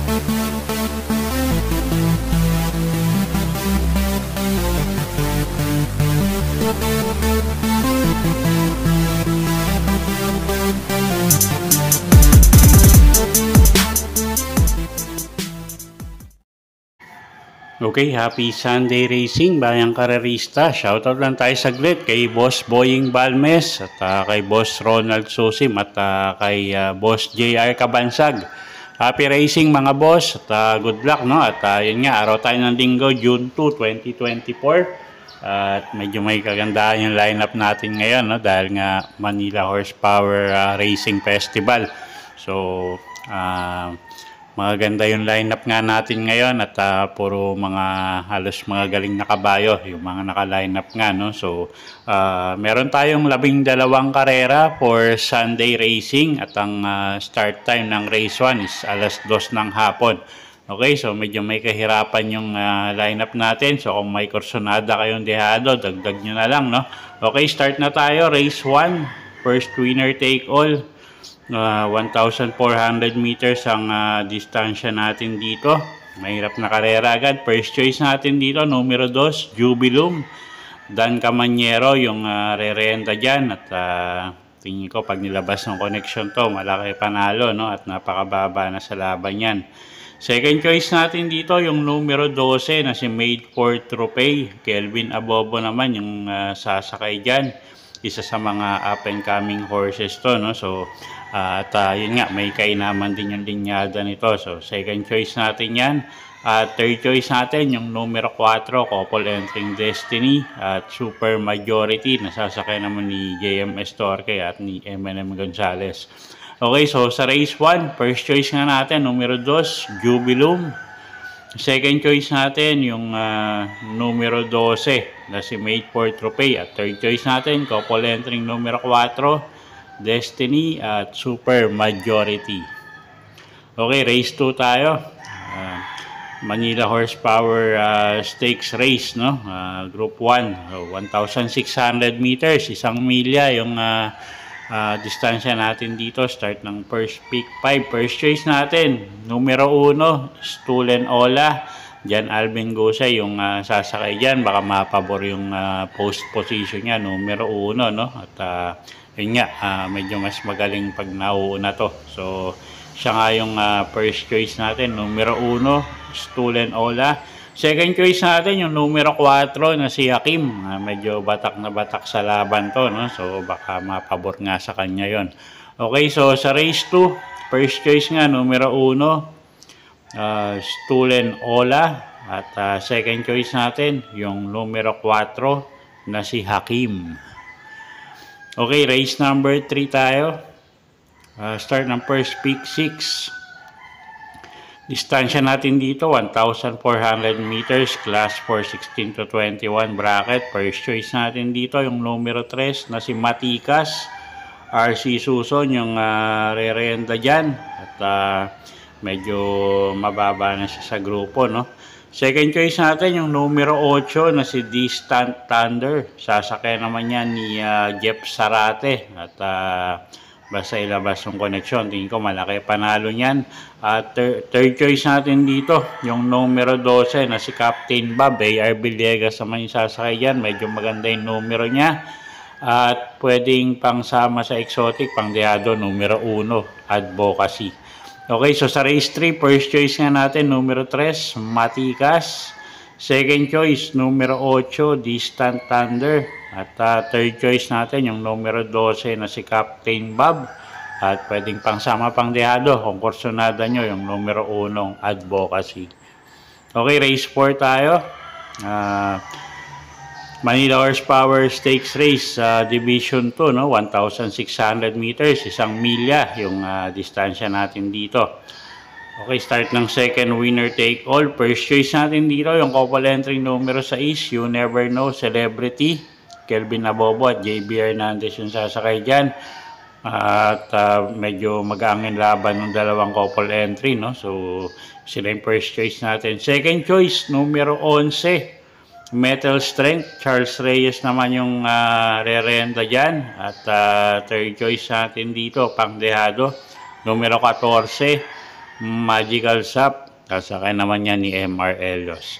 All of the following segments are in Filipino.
Okay, happy Sunday racing, bayang karerista. Shoutout lang tayo saglit kay Boss Boying Balmes at kay Boss Ronald Susim at kay Boss JR Kabansag. Happy racing mga boss at good luck, no? At yun nga, araw tayo ng linggo, June 2, 2024. At medyo may kagandahan yung lineup natin ngayon, no? Dahil nga Manila Horsepower Racing Festival. So, maganda yung lineup nga natin ngayon at puro mga halos mga galing na kabayo yung mga naka-lineup nga, no. So meron tayong 12 karera for Sunday racing at ang start time ng race 1 is alas 2 ng hapon. Okay, so medyo may kahirapan yung lineup natin. So kung may kursonada kayong dehado, dagdag nyo na lang, no. Okay, start na tayo. Race 1, first winner take all. 1,400 meters ang distansya natin dito. Mahirap na karera agad. First choice natin dito, numero 2, Jubilum. Dan Camanyero yung re-renta dyan. At tingin ko pag nilabas ng connection to, malaki panalo, no? At napakababa na sa laban yan. Second choice natin dito, yung numero 12 na si Made for Trophy. Kelvin Abobo naman yung sasakay dyan. Isa sa mga up and coming horses to, no. So at yun nga, may kainaman din yung linyada nito. So second choice natin yan. Third choice natin yung numero 4, Couple Entering Destiny at Super Majority, nasasakay naman ni JM Estorque at ni M&M Gonzalez. Okay, so sa race 1, first choice nga natin, numero 2, Jubilum. Second choice natin yung numero 12 na si Made for Trophy. At third choice natin, Couple Entering numero 4, Destiny at Super Majority. Okay, race 2 tayo. Manila Horsepower Stakes Race, no? Group 1, 1,600 meters, 1 milya yung distansya natin dito. Start ng first pick 5. First choice natin, numero 1, Stolen Ola. Jan Alvin Gosa yung sasakay dyan. Baka mapabor yung post position niya, numero 1, no? At yun nga, medyo mas magaling pag nauuna to. So, siya nga yung first choice natin, numero 1, Stolen Ola. Second choice natin, yung numero 4 na si Hakim. Medyo batak na batak sa laban to, no? So, baka mapabor nga sa kanya yon. Okay, so sa race 2, first choice nga, numero 1, Stolen Ola. At second choice natin, yung numero 4 na si Hakim. Okay, race number 3 tayo. Start ng first pick 6. Distansya natin dito, 1,400 meters, class 4, 16 to 21 bracket. First choice natin dito, yung numero 3 na si Matikas. RC Suson yung re-renta dyan. At medyo mababa na siya sa grupo, no? Second choice natin, yung numero 8 na si Distant Thunder. Sasakay naman yan ni Jeff Sarate. At basta ilabas yung connection, tingin ko malaki panalo niyan. Third choice natin dito, yung numero 12 na si Captain Bob. AR Villegas naman yung sasakay yan. Medyo maganda yung numero niya. At pwedeng pangsama sa exotic, pangdehado, numero 1, Advocacy. Okay, so sa race 3, first choice nga natin, numero 3, Matikas. Second choice, numero 8, Distant Thunder. At third choice natin, yung numero 12 na si Captain Bob. At pwedeng pangsama pangdehado, kung kursonada nyo, yung numero 1, Advocacy. Okay, race 4 tayo. Manila Horsepower Stakes Race, Division 2, no? 1,600 meters, 1 milya yung distansya natin dito. Okay, start ng second winner take all. First choice natin dito, yung couple entry numero 6, You Never Know, Celebrity. Kelvin Abobo at JB Hernandez yung sasakay dyan. At medyo mag-aangin laban ng dalawang couple entry, no? So, sila yung first choice natin. Second choice, numero 11. Metal Strength, Charles Reyes naman yung re-renta dyan. At third choice natin dito, pangdehado, numero 14, Magical Sap. Sasakay naman yan ni MR Elios.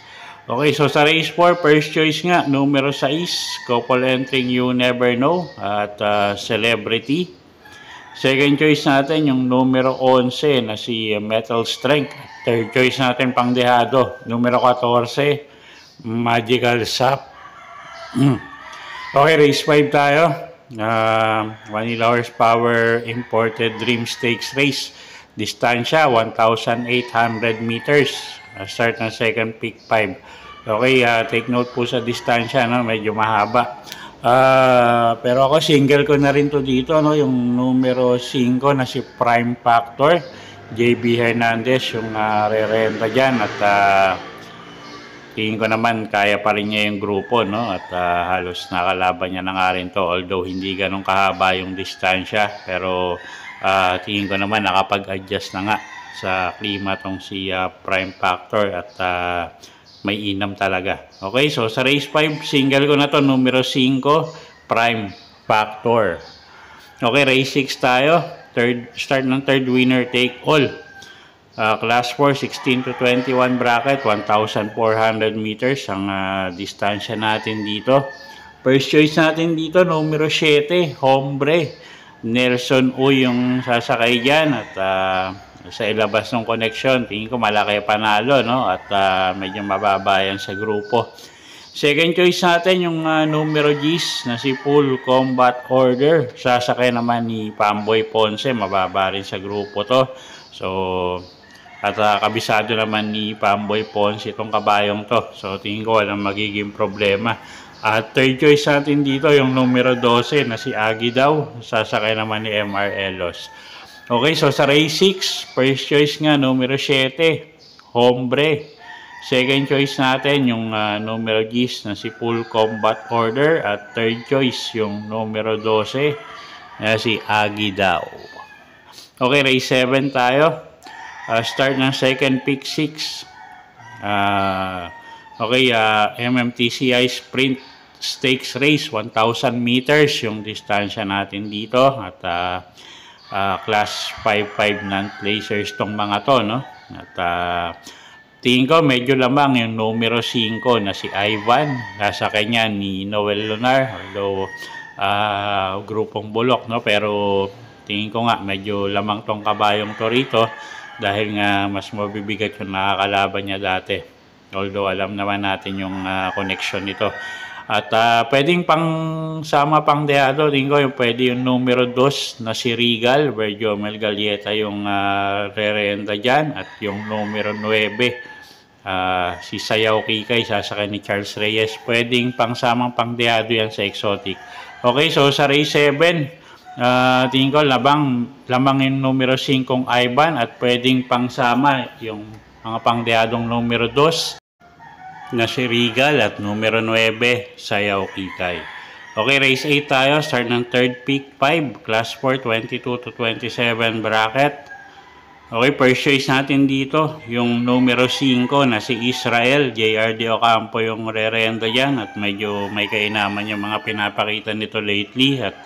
Okay, so sa race 4, first choice nga, numero 6, couple entering You Never Know at Celebrity. Second choice natin yung numero 11 na si Metal Strength. Third choice natin pangdehado, numero 14, Magical Sap. Okay, race 5 tayo. Vanilla Horsepower Imported Dream Stakes Race. Distansya, 1,800 meters. Start ng second pick 5. Okay, take note po sa distansya, no? Medyo mahaba. Pero ako single ko na rin to dito, no? Yung numero 5 na si Prime Factor. JB Hernandez yung re-renta dyan. At tingin ko naman kaya pa rin niya yung grupo, no? At halos nakalaban niya na nga rin to. Although hindi ganun kahaba yung distansya. Pero tingin ko naman nakapag-adjust na nga sa klima tong si Prime Factor. At may inam talaga. Okay, so sa race 5, single ko na to, numero 5, Prime Factor. Okay, race 6 tayo. Start ng third winner take all. Class 4, 16 to 21 bracket, 1,400 meters ang distansya natin dito. First choice natin dito, numero 7, Hombre. Nelson Uy yung sasakay dyan. At sa ilabas ng connection, tingin ko malaki panalo, no? At medyo mababa yan sa grupo. Second choice natin yung numero G's na si Full Combat Order. Sasakay naman ni Pamboy Ponce, mababa rin sa grupo to. So, at kabisado naman ni Pamboy Ponce itong kabayong to. So, tingin ko walang magiging problema. At third choice natin dito yung numero 12 na si Agi daw. Sasakay naman ni MR Elos. Okay, so sa race 6, first choice nga, numero 7, Hombre. Second choice natin, yung numero G's na si Full Combat Order. At third choice, yung numero 12, na si Agi daw. Okay, race 7 tayo. Start ng second pick 6. Okay, MMTCI Sprint Stakes Race, 1,000 meters yung distansya natin dito. At class 5-5 non-placers tong mga to, no? At tingin ko medyo lamang yung numero 5 na si Ivan. Nasa kanya ni Noel Lunar, although grupong bulok, no? Pero tingin ko nga medyo lamang tong kabayong to rito dahil nga mas mabibigat yung nakakalaban niya dati. Although alam naman natin yung connection nito. At pwedeng pang sama pang dehado, tingin ko yung pwede yung numero 2 na si Regal, Virgil Mel Galieta yung re-renta dyan. At yung numero 9, si Sayaw Kikay, sasakay ni Charles Reyes. Pwedeng pang samang pang dehado yan sa exotic. Okay, so sa race 7, tingin ko lamang yung numero 5 Ivan at pwedeng pang sama yung mga pang dehadong numero 2 na si Regal at numero 9, Sayaw Kikay. Okay, race 8 tayo. Start ng third pick 5. Class 4, 22 to 27 bracket. Okay, first choice natin dito, yung numero 5 na si Israel. JRD Ocampo yung re-renta dyan. At medyo may kainaman yung mga pinapakita nito lately. At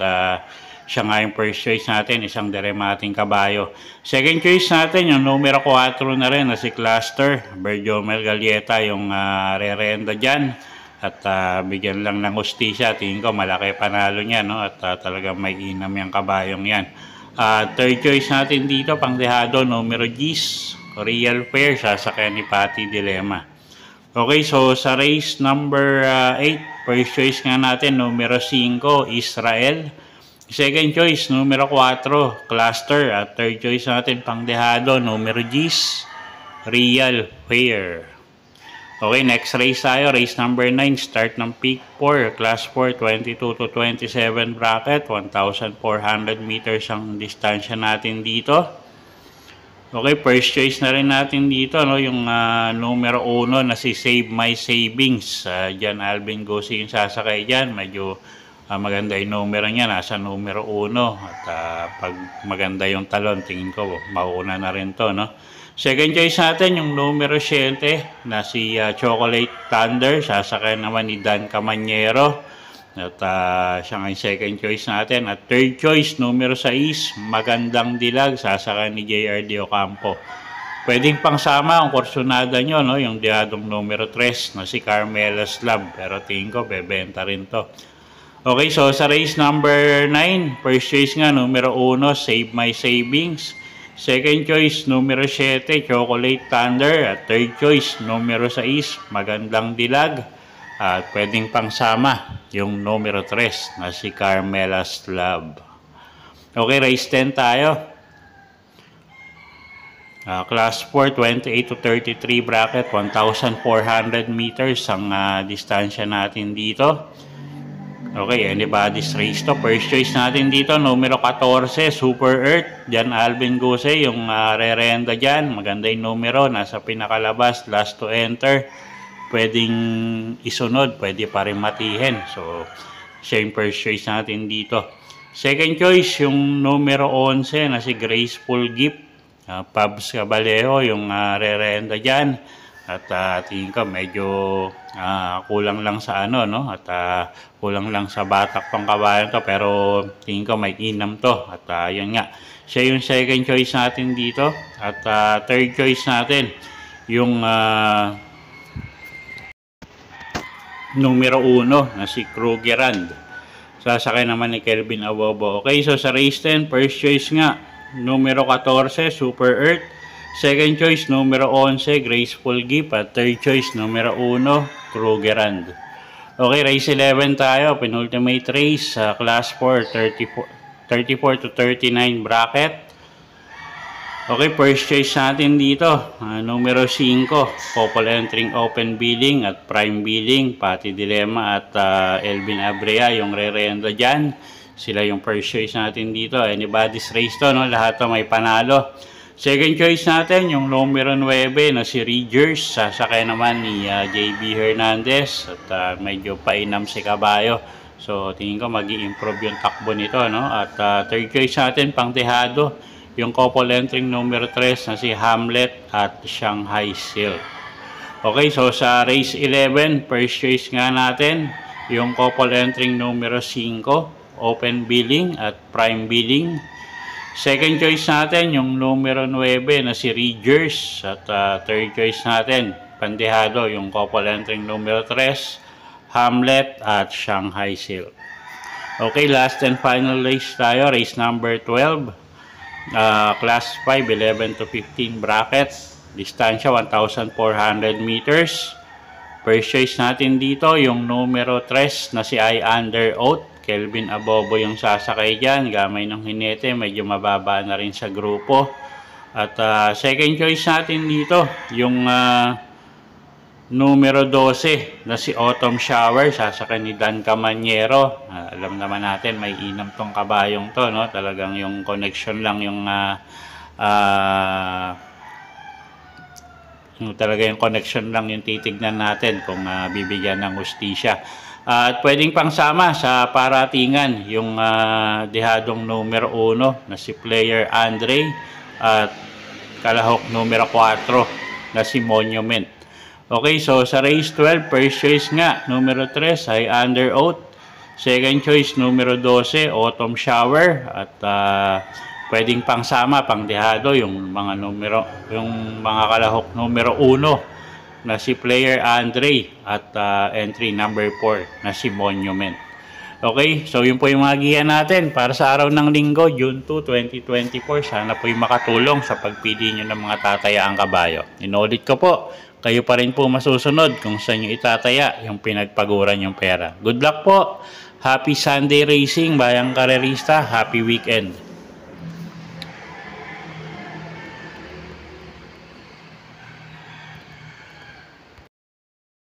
siya nga yung first choice natin, isang deremating kabayo. Second choice natin, yung numero 4 na rin na si Cluster. Virgil Mel Galieta yung re-renta dyan. At bigyan lang ng hustisya. Tingin ko malaki panalo niya, no? At talagang may inam yung kabayong yan. Third choice natin dito, pangdehado, numero G's, Real Fair, sasakay ni Patty Dilema. Okay, so sa race number 8, first choice nga natin, numero 5, Israel. Second choice, numero 4, Cluster. At third choice natin, pangdehado, numero G's, Real Fair. Okay, next race tayo, race number 9, start ng pick 4, class 4, 22 to 27 bracket, 1,400 meters ang distansya natin dito. Okay, first choice na rin natin dito, no, yung numero 1 na si Save My Savings. Diyan Alvin Gosi yung sasakay dyan, medyo maganda yung numero niya, nasa numero 1. At pag maganda yung talon, tingin ko, mauuna na rin to, no? Second choice natin, yung numero 7 na si Chocolate Thunder, sasakay naman ni Dan Camanyero. At siya nga yung second choice natin. At third choice, numero 6, Magandang Dilag, sasakay ni JRD Ocampo. Pwedeng pangsama ang kursonada nyo, no? Yung dihadong numero 3 na si Carmela Slab. Pero tingin ko, bebenta rin to. Okay, so sa race number 9, first choice nga, numero 1, Save My Savings. Second choice, numero 7, Chocolate Thunder. At third choice, numero 6, Magandang Dilag. At pwedeng pangsama yung numero 3 na si Carmela Slab. Okay, race 10 tayo. Class 4, 28 to 33 bracket, 1,400 meters ang distansya natin dito. Okay, anybody's race to. First choice natin dito, numero 14, Super Earth. Jan Alvin Guse, yung re-renda dyan. Maganda yung numero, nasa pinakalabas, last to enter. Pwedeng isunod, pwede pa rin matihin. So, siya yung first choice natin dito. Second choice, yung numero 11 na si Graceful Gift. Pabs Cabalejo yung re-renda dyan. At tingin ko medyo kulang lang sa ano, no? At kulang lang sa batak pang kabayan to. Pero tingin ko may inam to. At yun nga, siya yung second choice natin dito. At third choice natin yung numero 1 na si Krugerrand. Sasakay naman ni Kelvin Abobo. Okay, so sa race 10, first choice nga, numero 14, Super Earth. Second choice, numero 11, Graceful Gift. At third choice, numero 1, Krugerrand. Okay, race 11 tayo. Penultimate race sa Class 4, 34 to 39 bracket. Okay, first choice natin dito, numero 5, Couple Entering Open Billing at Prime Billing. Pati Dilemma at Elvin Abrea yung re-renda dyan. Sila yung first choice natin dito. Anybody's race to, no? Lahat to may panalo. Second choice natin, yung numero 9 na si Ridgers. Sasakay naman ni JB Hernandez. At medyo painam si Kabayo. So, tingin ko mag-i-improve yung takbo nito, no? At third choice natin, pang dehado, yung couple entering numero 3 na si Hamlet at Shanghai Silk. Okay, so sa race 11, first choice nga natin, yung couple entering numero 5, Open Billing at Prime Billing. Second choice natin, yung numero 9 na si Ridgers. At third choice natin, pandehado, yung couple entering numero 3, Hamlet at Shanghai Silk. Okay, last and final race tayo, race number 12. Class 5, 11 to 15 brackets. Distansya, 1,400 meters. First choice natin dito, yung numero 3 na si I Under Oath. Kelvin Abobo yung sasakay dyan. Gamay ng hinete, medyo mababa na rin sa grupo. At second choice natin dito, yung numero 12 na si Autumn Shower. Sasakay ni Dan Camanyero. Alam naman natin, may inam tong kabayong to, no? Talagang yung connection lang yung talaga yung connection lang yung titignan natin kung bibigyan ng hustisya. At pwedeng pangsama sa paratingan yung dehadong numero 1 na si Player Andre at kalahok numero 4 na si Monument. Okay, so sa race 12, first choice nga, numero 3 ay Under Oath. Second choice, numero 12, Autumn Shower. At pwedeng pangsama, pang dehado, yung mga numero, yung mga kalahok numero 1 na si Player Andre at entry number 4 na si Monument. Okay, so yun po yung mga giya natin para sa araw ng linggo, June 2, 2024. Sana po yung makatulong sa pagpili nyo ng mga tatayaang kabayo. Inulit ko po, kayo pa rin po masusunod kung saan nyo itataya yung pinagpaguran yung pera. Good luck po! Happy Sunday Racing, bayang karerista! Happy weekend!